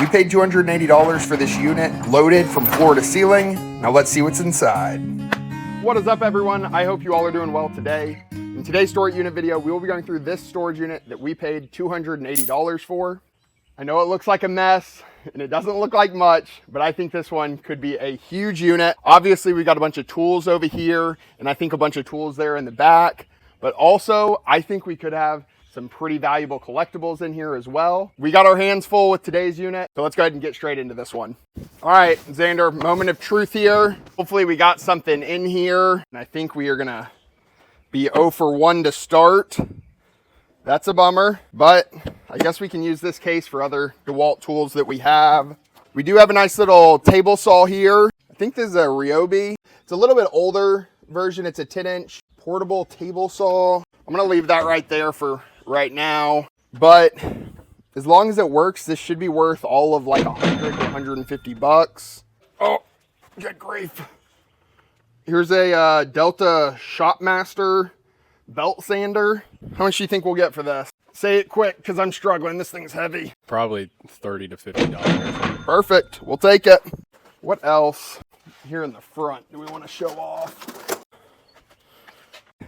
We paid $280 for this unit, loaded from floor to ceiling. Now let's see what's inside. What is up, everyone? I hope you all are doing well today. In today's storage unit video, we will be going through this storage unit that we paid $280 for. I know it looks like a mess and it doesn't look like much, but I think this one could be a huge unit. Obviously, we got a bunch of tools over here and I think a bunch of tools there in the back, but also I think we could have some pretty valuable collectibles in here as well. We got our hands full with today's unit, so let's go ahead and get straight into this one. All right, Xander, moment of truth here. Hopefully we got something in here, and I think we are gonna be 0 for 1 to start. That's a bummer, but I guess we can use this case for other DeWalt tools that we have. We do have a nice little table saw here. I think this is a Ryobi. It's a little bit older version. It's a 10-inch portable table saw. I'm gonna leave that right there for right now, but as long as it works, this should be worth all of like 100 to 150 bucks. Oh, good grief. Here's a Delta Shopmaster belt sander. How much do you think we'll get for this? Say it quick, because I'm struggling. This thing's heavy. Probably $30 to $50. Perfect. We'll take it. What else here in the front do we want to show off?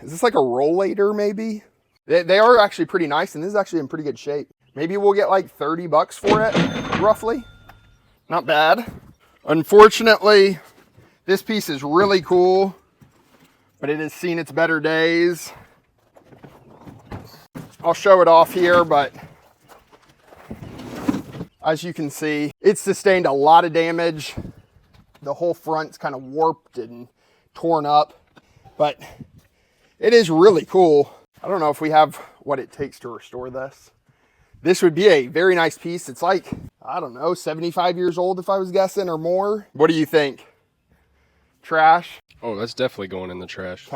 Is this like a rollator maybe? They are actually pretty nice, and this is actually in pretty good shape. Maybe we'll get like 30 bucks for it, roughly. Not bad. Unfortunately, this piece is really cool, but it has seen its better days. I'll show it off here, but as you can see, it's sustained a lot of damage. The whole front's kind of warped and torn up, but it is really cool. I don't know if we have what it takes to restore this. This would be a very nice piece. It's like, I don't know, 75 years old if I was guessing, or more. What do you think? Trash? Oh, that's definitely going in the trash.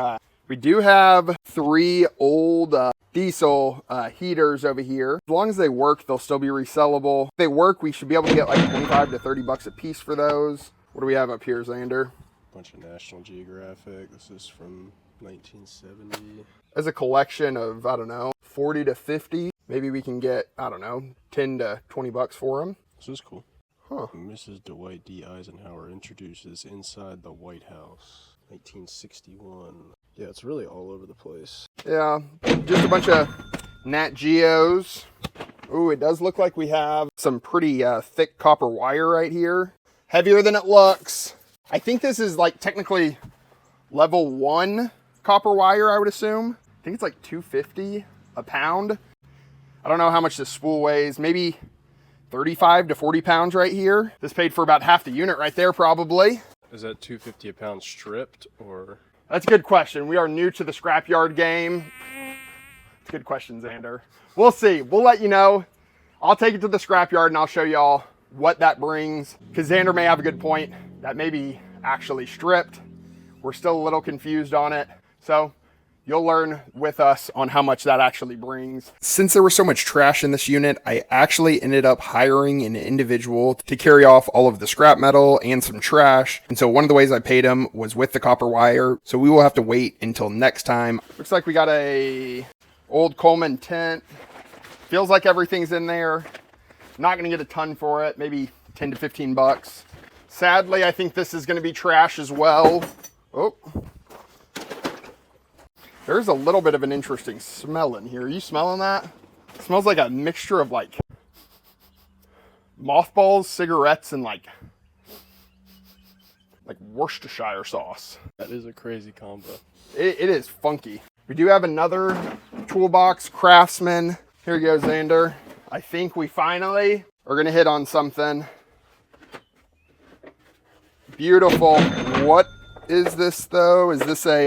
We do have 3 old diesel heaters over here. As long as they work, they'll still be resellable. If they work, we should be able to get like 25 to 30 bucks a piece for those. What do we have up here, Xander? Bunch of National Geographic. This is from 1970. As a collection of, I don't know, 40 to 50, maybe we can get, I don't know, 10 to 20 bucks for them. This is cool. Huh. Mrs. Dwight D. Eisenhower introduces Inside the White House, 1961. Yeah, it's really all over the place. Yeah, just a bunch of Nat Geos. Ooh, it does look like we have some pretty thick copper wire right here. Heavier than it looks. I think this is like technically level 1 copper wire, I would assume. I think it's like $2.50 a pound. I don't know how much this spool weighs. Maybe 35 to 40 pounds right here. This paid for about half the unit right there, probably. Is that $2.50 a pound stripped, or? That's a good question. We are new to the scrapyard game. It's a good question, Xander. We'll see. We'll let you know. I'll take it to the scrapyard and I'll show y'all what that brings. Because Xander may have a good point. That may be actually stripped. We're still a little confused on it. So you'll learn with us on how much that actually brings. Since there was so much trash in this unit, I actually ended up hiring an individual to carry off all of the scrap metal and some trash. And so one of the ways I paid him was with the copper wire. So we will have to wait until next time. Looks like we got a old Coleman tent. Feels like everything's in there. Not gonna get a ton for it, maybe 10 to 15 bucks. Sadly, I think this is gonna be trash as well. Oh. There's a little bit of an interesting smell in here. Are you smelling that? It smells like a mixture of like mothballs, cigarettes, and like Worcestershire sauce. That is a crazy combo. It is funky. We do have another toolbox, Craftsman. Here you go, Xander. I think we finally are gonna hit on something. Beautiful. What is this though? Is this a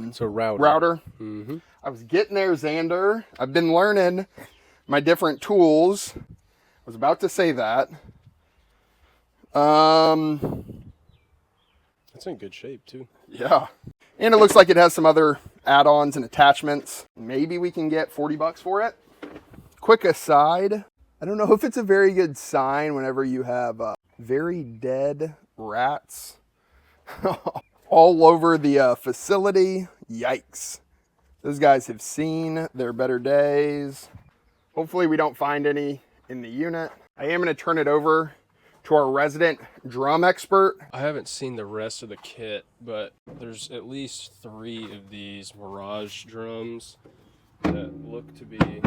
it's a router? Mm-hmm. I was getting there, Xander. I've been learning my different tools. I was about to say that. It's in good shape too. Yeah. And it looks like it has some other add-ons and attachments. Maybe we can get 40 bucks for it. Quick aside, I don't know if it's a very good sign whenever you have very dead rats all over the facility. Yikes. Those guys have seen their better days. Hopefully we don't find any in the unit. I am going to turn it over to our resident drum expert. I haven't seen the rest of the kit, but there's at least 3 of these Mirage drums that look to be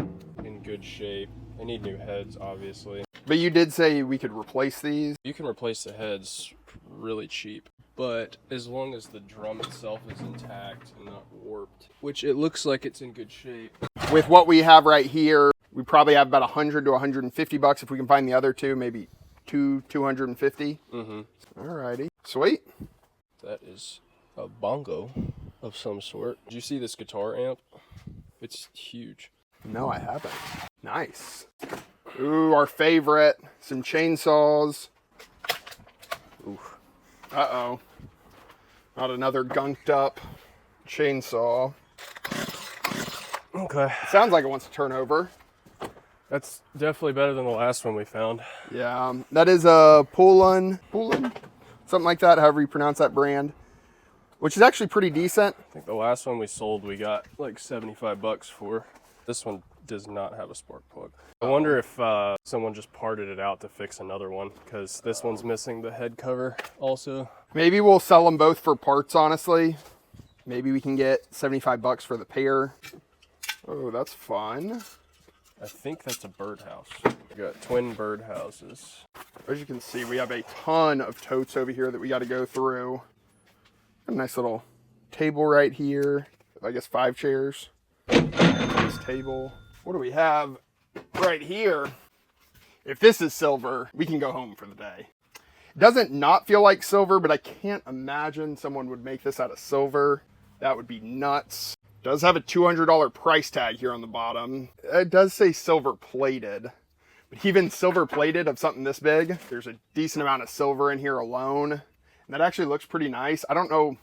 in good shape. They need new heads, obviously. But you did say we could replace these. You can replace the heads really cheap, but as long as the drum itself is intact and not warped, which it looks like it's in good shape. With what we have right here, we probably have about 100 to 150 bucks if we can find the other two, maybe 250. Alrighty, sweet. That is a bongo of some sort. Did you see this guitar amp? It's huge. No, I haven't. Nice. Ooh, our favorite, some chainsaws. Ooh. Uh-oh. Not another gunked up chainsaw. Okay. Sounds like it wants to turn over. That's definitely better than the last one we found. Yeah, that is a Poland, something like that, however you pronounce that brand, which is actually pretty decent. I think the last one we sold, we got like 75 bucks for. This one does not have a spark plug. I wonder if someone just parted it out to fix another one, because this one's missing the head cover also. Maybe we'll sell them both for parts, honestly. Maybe we can get 75 bucks for the pair. Oh, that's fun. I think that's a birdhouse. We got twin birdhouses. As you can see, we have a ton of totes over here that we got to go through. A nice little table right here. I guess 5 chairs. This table. What do we have right here? If this is silver, we can go home for the day. It doesn't not feel like silver, but I can't imagine someone would make this out of silver. That would be nuts. It does have a $200 price tag here on the bottom. It does say silver plated. But even silver plated of something this big, there's a decent amount of silver in here alone. And that actually looks pretty nice. I don't know.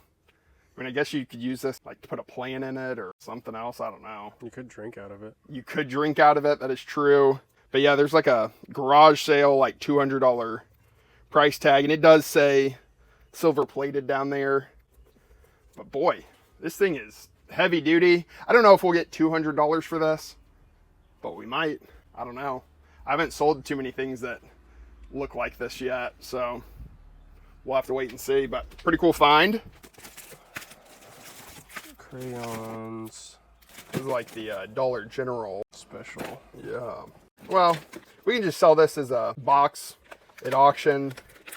I mean, I guess you could use this like to put a plant in it or something else. I don't know. You could drink out of it. You could drink out of it. That is true. But yeah, there's like a garage sale, like $200 price tag. And it does say silver plated down there. But boy, this thing is heavy duty. I don't know if we'll get $200 for this, but we might. I don't know. I haven't sold too many things that look like this yet, so we'll have to wait and see. But pretty cool find. Crayons. This is like the Dollar General Special. Yeah. Well, we can just sell this as a box at auction.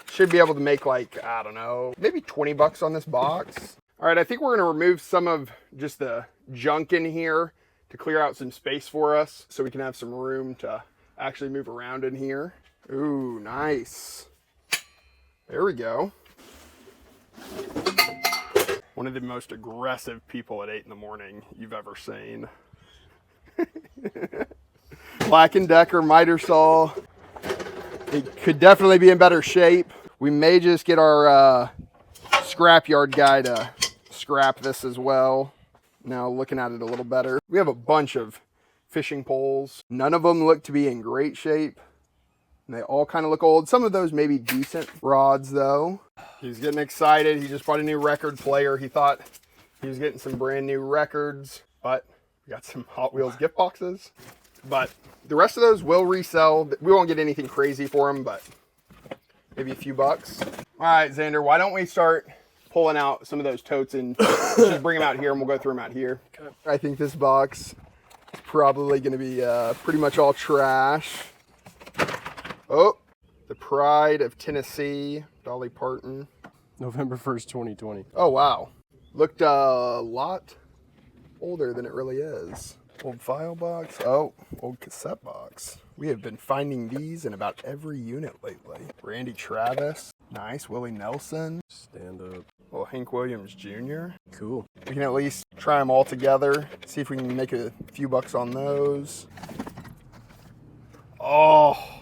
Should be able to make like, I don't know, maybe 20 bucks on this box. All right, I think we're gonna remove some of just the junk in here to clear out some space for us so we can have some room to actually move around in here. Ooh, nice. There we go. One of the most aggressive people at 8 in the morning you've ever seen. Black & Decker miter saw. It could definitely be in better shape. We may just get our scrapyard guy to scrap this as well. Now looking at it a little better. We have a bunch of fishing poles. None of them look to be in great shape. And they all kind of look old. Some of those may be decent rods though. He's getting excited. He just bought a new record player. He thought he was getting some brand new records, but we got some Hot Wheels gift boxes. But the rest of those will resell. We won't get anything crazy for them, but maybe a few bucks. All right, Xander, why don't we start pulling out some of those totes and just bring them out here and we'll go through them out here. Okay. I think this box is probably going to be pretty much all trash. Oh, the Pride of Tennessee, Dolly Parton. November 1st, 2020. Oh, wow. Looked a lot older than it really is. Old file box. Oh, old cassette box. We have been finding these in about every unit lately. Randy Travis. Nice. Willie Nelson. Stand up. Well, Hank Williams Jr. Cool. We can at least try them all together. See if we can make a few bucks on those. Oh,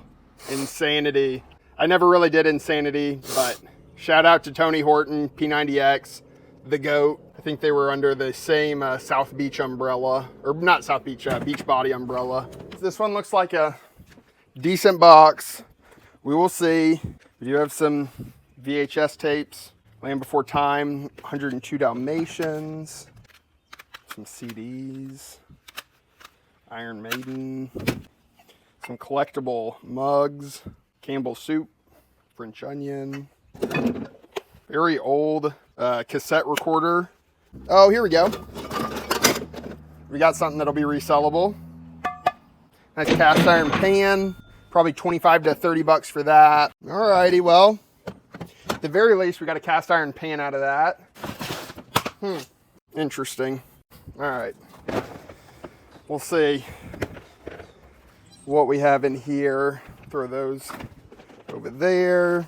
Insanity. I never really did Insanity, but shout out to Tony Horton, P90X, the GOAT. I think they were under the same South Beach umbrella, or not South Beach, Beachbody umbrella. This one looks like a decent box. We will see. We do have some VHS tapes. Land Before Time, 102 Dalmatians, some CDs, Iron Maiden, some collectible mugs, Campbell Soup, French onion. Very old cassette recorder. Oh, here we go. We got something that'll be resellable. Nice cast iron pan. Probably 25 to 30 bucks for that. Alrighty, well, at the very least, we got a cast iron pan out of that. Interesting. All right. We'll see what we have in here. Throw those over there.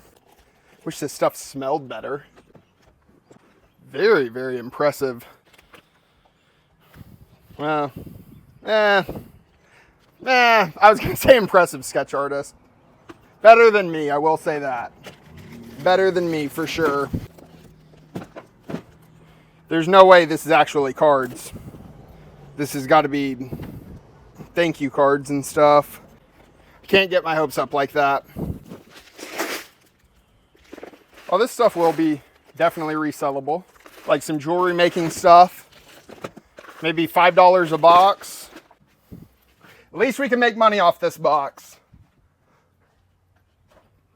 Wish this stuff smelled better. Very, very impressive. Well, I was gonna say impressive sketch artist. Better than me, I will say that. Better than me for sure. There's no way this is actually cards. This has got to be thank you cards and stuff. I can't get my hopes up like that. Oh, this stuff will be definitely resellable. Like some jewelry making stuff. Maybe $5 a box. At least we can make money off this box.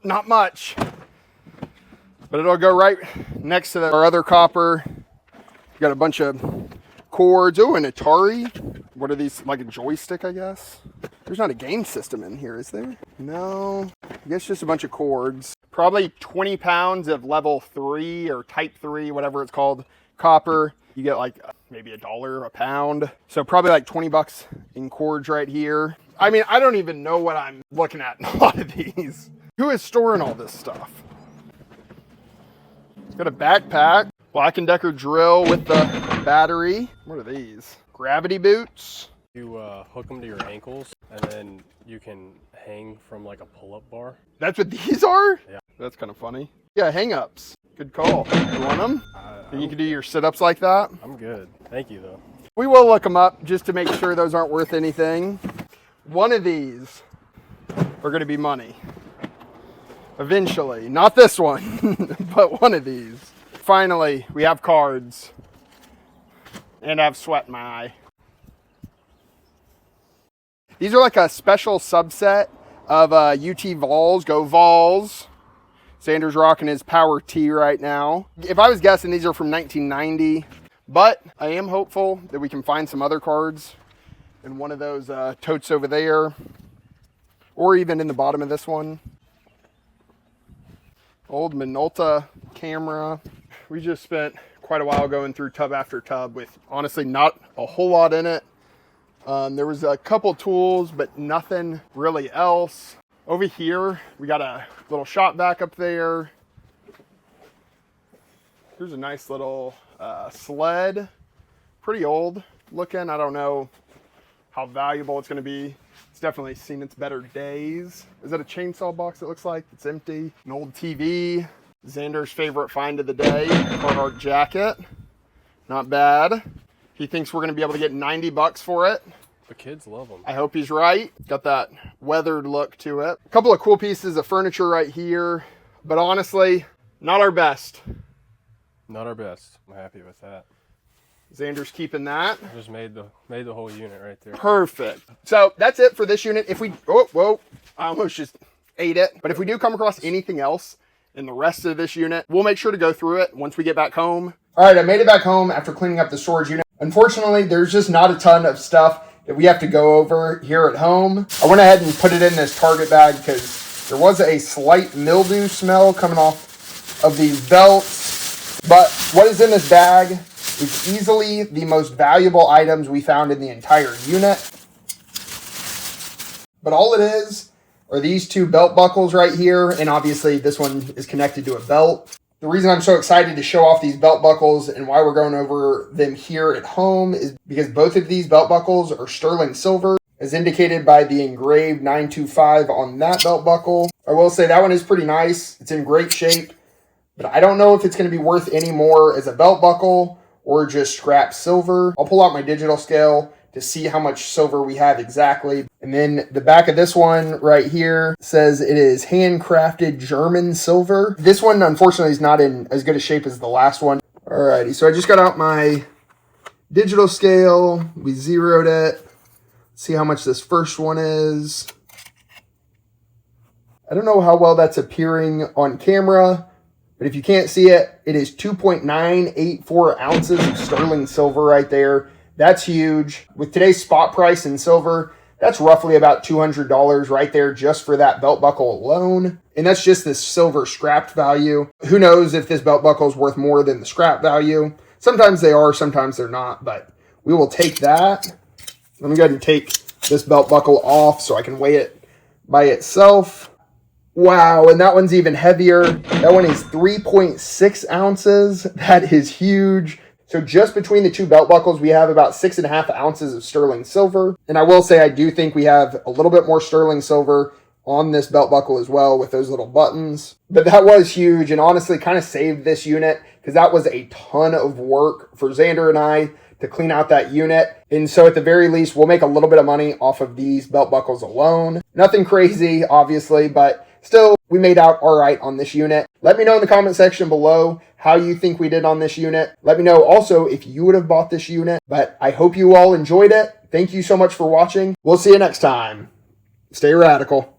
Not much. But it'll go right next to our other copper. Got a bunch of cords. Oh, an Atari. What are these? Like a joystick, I guess. There's not a game system in here, is there? No. I guess just a bunch of cords. Probably 20 pounds of level 3 or type 3, whatever it's called, copper. You get like maybe $1 a pound. So probably like 20 bucks in cords right here. I mean, I don't even know what I'm looking at in a lot of these. Who is storing all this stuff? Got a backpack. Black & Decker drill with the battery. What are these? Gravity boots. You hook them to your ankles, and then you can hang from like a pull-up bar. That's what these are? Yeah. That's kind of funny. Yeah, hang-ups. Good call. You want them? You can do your sit-ups like that? I'm good. Thank you, though. We will look them up just to make sure those aren't worth anything. One of these are going to be money. Eventually. Not this one, but one of these. Finally, we have cards. And I have sweat in my eye. These are like a special subset of UT Vols. Go Vols. Xander's rocking his Power T right now. If I was guessing, these are from 1990. But I am hopeful that we can find some other cards in one of those totes over there. Or even in the bottom of this one. Old Minolta camera. We just spent quite a while going through tub after tub with honestly not a whole lot in it. There was a couple tools, but nothing really else. Over here, we got a little shop vac up there. Here's a nice little sled. Pretty old looking. I don't know how valuable it's gonna be. It's definitely seen its better days. Is that a chainsaw box it looks like? It's empty. An old TV. Xander's favorite find of the day, Carhartt jacket. Not bad. He thinks we're gonna be able to get 90 bucks for it. The kids love them. I hope he's right. Got that weathered look to it. A couple of cool pieces of furniture right here, but honestly, not our best. Not our best. I'm happy with that. Xander's keeping that. I just made the whole unit right there. Perfect. So that's it for this unit. If we, whoa, I almost just ate it. But if we do come across anything else in the rest of this unit, we'll make sure to go through it once we get back home. All right, I made it back home after cleaning up the storage unit. Unfortunately, there's just not a ton of stuff that we have to go over here at home. I went ahead and put it in this Target bag because there was a slight mildew smell coming off of these belts. But what is in this bag is easily the most valuable items we found in the entire unit. But all it is are these two belt buckles right here, and obviously this one is connected to a belt. The reason I'm so excited to show off these belt buckles and why we're going over them here at home is because both of these belt buckles are sterling silver, as indicated by the engraved 925 on that belt buckle. I will say that one is pretty nice. It's in great shape, but I don't know if it's going to be worth any more as a belt buckle or just scrap silver. I'll pull out my digital scale to see how much silver we have exactly. And then the back of this one right here says it is handcrafted German silver. This one, unfortunately, is not in as good a shape as the last one. Alrighty, so I just got out my digital scale. We zeroed it. See how much this first one is. I don't know how well that's appearing on camera, but if you can't see it, it is 2.984 ounces of sterling silver right there. That's huge. With today's spot price in silver, that's roughly about $200 right there just for that belt buckle alone. And that's just the silver scrapped value. Who knows if this belt buckle is worth more than the scrap value. Sometimes they are, sometimes they're not, but we will take that. Let me go ahead and take this belt buckle off so I can weigh it by itself. Wow, and that one's even heavier. That one is 3.6 ounces. That is huge. So just between the two belt buckles, we have about 6.5 ounces of sterling silver. And I will say I do think we have a little bit more sterling silver on this belt buckle as well with those little buttons. But that was huge and honestly kind of saved this unit because that was a ton of work for Xander and I to clean out that unit. And so at the very least, we'll make a little bit of money off of these belt buckles alone. Nothing crazy, obviously, but still, we made out all right on this unit. Let me know in the comment section below how you think we did on this unit. Let me know also if you would have bought this unit. But I hope you all enjoyed it. Thank you so much for watching. We'll see you next time. Stay radical.